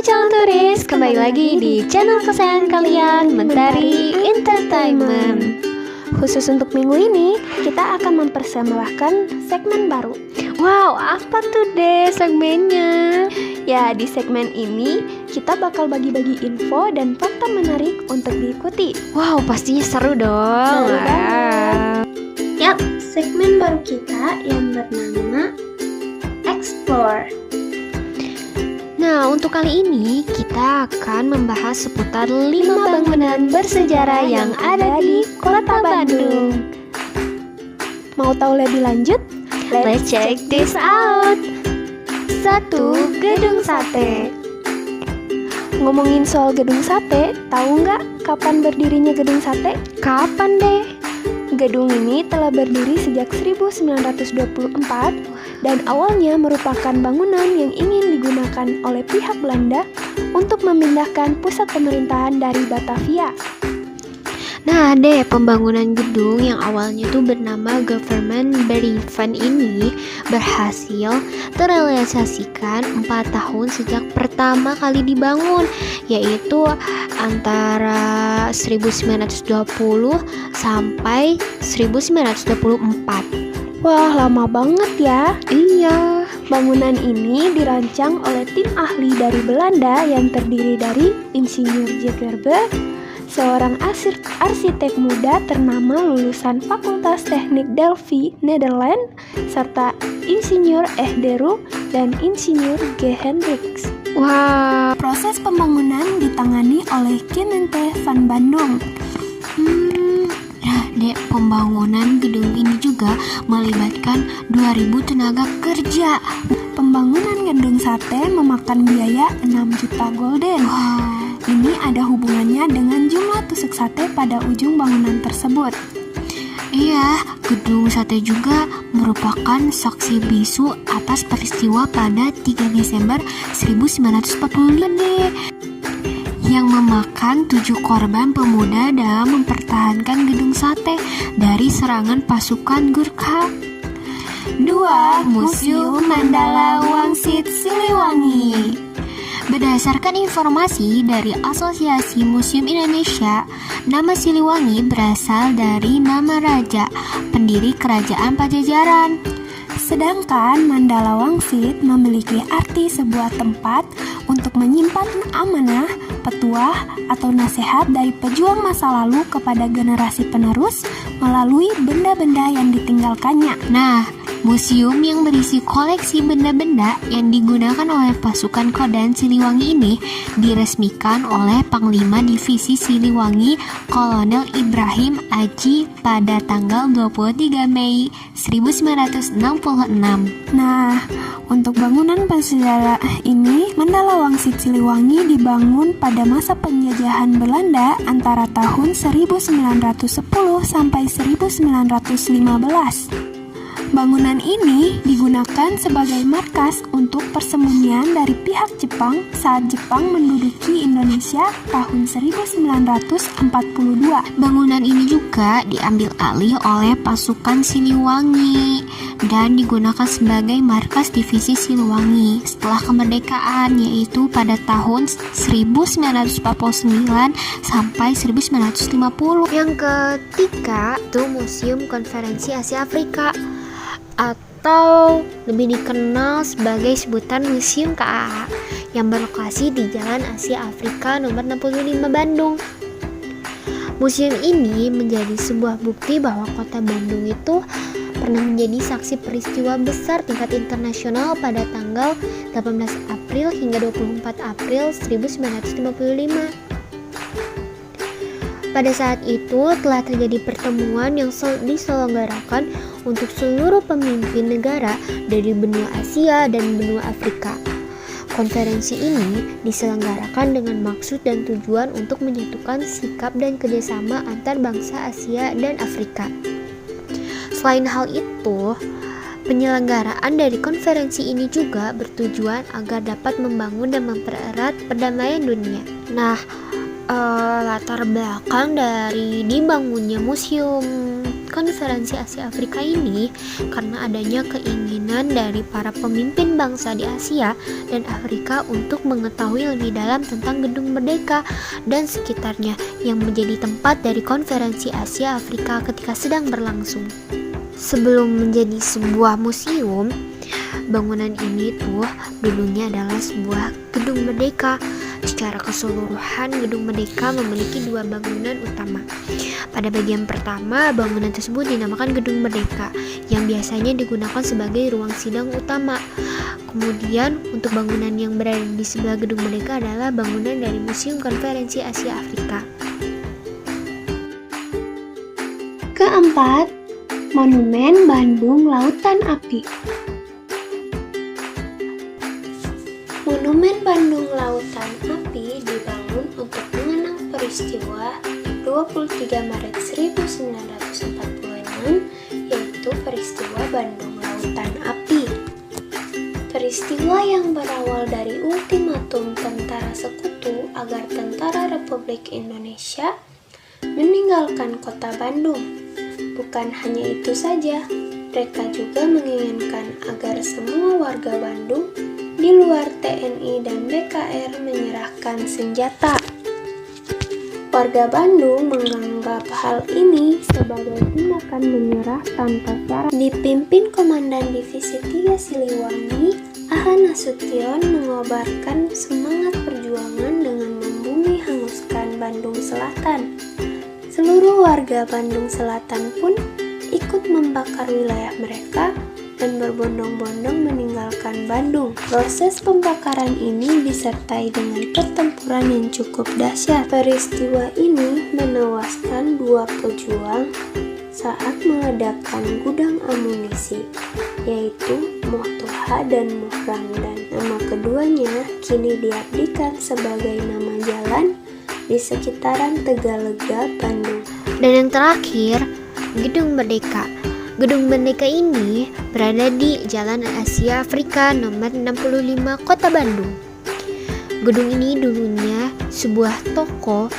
calon turis, kembali lagi di channel kesayangan kalian, Mentari Entertainment. Khusus untuk minggu ini, kita akan mempersembahkan segmen baru. Wow, apa tuh deh segmennya? Ya, di segmen ini kita bakal bagi-bagi info dan fakta menarik untuk diikuti. Wow, pastinya seru dong. Seru banget. Yap, segmen baru kita yang bernama Explore. Nah, untuk kali ini kita akan membahas seputar 5 bangunan bersejarah yang ada di Kota Bandung. Mau tahu lebih lanjut? Let's check this out. 1. Gedung Sate. Ngomongin soal gedung sate, tahu nggak kapan berdirinya gedung sate? Kapan deh? Gedung ini telah berdiri sejak 1924 dan awalnya merupakan bangunan yang ingin digunakan oleh pihak Belanda untuk memindahkan pusat pemerintahan dari Batavia. Nah, pembangunan gedung yang awalnya itu bernama Government Berivan ini berhasil terrealisasikan 4 tahun sejak pertama kali dibangun, yaitu antara 1920 sampai 1924. Wah, lama banget ya. Iya. Bangunan ini dirancang oleh tim ahli dari Belanda yang terdiri dari Insinyur Jagerberg, seorang arsitek muda ternama lulusan Fakultas Teknik Delft, Nederland, serta Insinyur Ehderu dan Insinyur G. Hendricks. Wah, proses pembangunan ditangani oleh Gemeente van Bandung. Pembangunan gedung ini juga melibatkan 2.000 tenaga kerja. Pembangunan gedung sate memakan biaya 6 juta gulden. Wow. Ini ada hubungannya dengan jumlah tusuk sate pada ujung bangunan tersebut. Iya, gedung sate juga merupakan saksi bisu atas peristiwa pada 3 Desember 1945 yang memakan 7 korban pemuda dalam mempertahankan gedung sate dari serangan pasukan Gurkha. 2. Museum Mandala Wangsit Siliwangi. Berdasarkan informasi dari Asosiasi Museum Indonesia, nama Siliwangi berasal dari nama raja, pendiri kerajaan Pajajaran. Sedangkan Mandala Wangsit memiliki arti sebuah tempat untuk menyimpan amanah, petuah, atau nasihat dari pejuang masa lalu kepada generasi penerus melalui benda-benda yang ditinggalkannya. Nah, museum yang berisi koleksi benda-benda yang digunakan oleh pasukan Kodam Siliwangi ini diresmikan oleh Panglima Divisi Siliwangi Kolonel Ibrahim Aji pada tanggal 23 Mei 1966. Nah, untuk bangunan bersejarah ini, Mandala Wangsit Siliwangi dibangun pada masa penjajahan Belanda antara tahun 1910 sampai 1915. Bangunan ini digunakan sebagai markas untuk persembunyian dari pihak Jepang saat Jepang menduduki Indonesia tahun 1942. Bangunan ini juga diambil alih oleh pasukan Siliwangi dan digunakan sebagai markas divisi Siliwangi setelah kemerdekaan, yaitu pada tahun 1949 sampai 1950. Yang ketiga itu Museum Konferensi Asia Afrika, atau lebih dikenal sebagai sebutan Museum KAA, yang berlokasi di Jalan Asia Afrika nomor 65 Bandung. Museum ini menjadi sebuah bukti bahwa kota Bandung itu pernah menjadi saksi peristiwa besar tingkat internasional pada tanggal 18 April hingga 24 April 1955. Pada saat itu telah terjadi pertemuan yang diselenggarakan untuk seluruh pemimpin negara dari benua Asia dan benua Afrika. Konferensi ini diselenggarakan dengan maksud dan tujuan untuk menyatukan sikap dan kerjasama antar bangsa Asia dan Afrika. Selain hal itu, penyelenggaraan dari konferensi ini juga bertujuan agar dapat membangun dan mempererat perdamaian dunia. Nah, latar belakang dari dibangunnya Museum konferensi Asia Afrika ini karena adanya keinginan dari para pemimpin bangsa di Asia dan Afrika untuk mengetahui lebih dalam tentang Gedung Merdeka dan sekitarnya yang menjadi tempat dari konferensi Asia Afrika ketika sedang berlangsung. Sebelum menjadi sebuah museum, bangunan ini tuh dulunya adalah sebuah Gedung Merdeka. Secara keseluruhan, Gedung Merdeka memiliki dua bangunan utama. Pada bagian pertama, bangunan tersebut dinamakan Gedung Merdeka, yang biasanya digunakan sebagai ruang sidang utama. Kemudian, untuk bangunan yang berada di sebelah Gedung Merdeka adalah bangunan dari Museum Konferensi Asia Afrika. Keempat, Monumen Bandung Lautan Api. Monumen Bandung Lautan Api dibangun untuk mengenang peristiwa 23 Maret 1946, yaitu peristiwa Bandung Lautan Api. Peristiwa yang berawal dari ultimatum tentara sekutu agar Tentara Republik Indonesia meninggalkan kota Bandung. Bukan hanya itu saja, mereka juga menginginkan agar semua warga Bandung di luar TNI dan BKR menyerahkan senjata. Warga Bandung menganggap hal ini sebagai tindakan menyerah tanpa syarat. Dipimpin Komandan Divisi 3 Siliwangi, Aha Nasution mengobarkan semangat perjuangan dengan membumi hanguskan Bandung Selatan. Seluruh warga Bandung Selatan pun ikut membakar wilayah mereka dan berbondong-bondong meninggalkan Bandung. Proses pembakaran ini disertai dengan pertempuran yang cukup dahsyat. Peristiwa ini menewaskan 2 pejuang saat meledakkan gudang amunisi, yaitu Motoha dan Moh Ramdan. Nama keduanya kini diabdikan sebagai nama jalan di sekitaran Tegalega, Bandung. Dan yang terakhir, Gedung Merdeka. Gedung Merdeka ini berada di Jalan Asia Afrika nomor 65 Kota Bandung. Gedung ini dulunya sebuah toko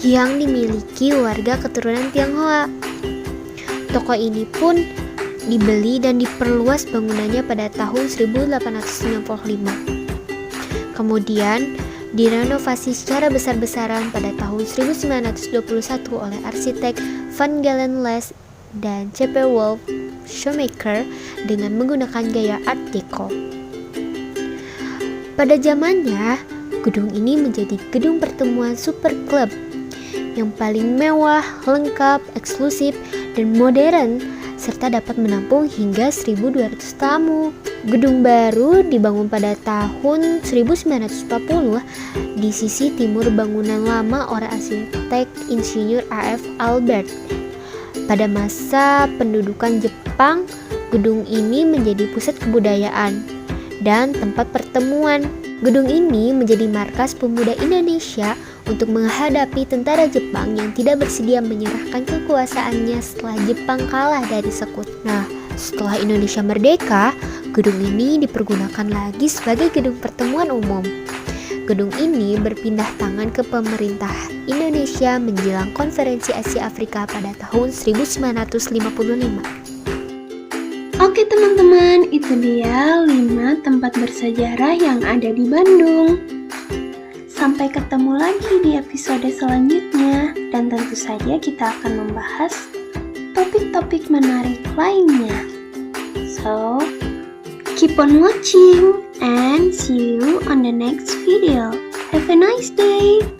yang dimiliki warga keturunan Tionghoa. Toko ini pun dibeli dan diperluas bangunannya pada tahun 1895. Kemudian direnovasi secara besar-besaran pada tahun 1921 oleh arsitek Van Galen Les dan C.P. Wolf Shoemaker dengan menggunakan gaya Art Deco. Pada zamannya, gedung ini menjadi gedung pertemuan super club yang paling mewah, lengkap, eksklusif, dan modern, serta dapat menampung hingga 1.200 tamu. Gedung baru dibangun pada tahun 1940 di sisi timur bangunan lama oleh arsitek insinyur A.F. Albert. Pada masa pendudukan Jepang, gedung ini menjadi pusat kebudayaan dan tempat pertemuan. Gedung ini menjadi markas pemuda Indonesia untuk menghadapi tentara Jepang yang tidak bersedia menyerahkan kekuasaannya setelah Jepang kalah dari Sekutu. Nah, setelah Indonesia merdeka, gedung ini dipergunakan lagi sebagai gedung pertemuan umum. Gedung ini berpindah tangan ke pemerintah Indonesia menjelang Konferensi Asia Afrika pada tahun 1955. Oke teman-teman, itu dia 5 tempat bersejarah yang ada di Bandung. Sampai ketemu lagi di episode selanjutnya, dan tentu saja kita akan membahas topik-topik menarik lainnya. So, keep on watching and see you on the next video. Have a nice day!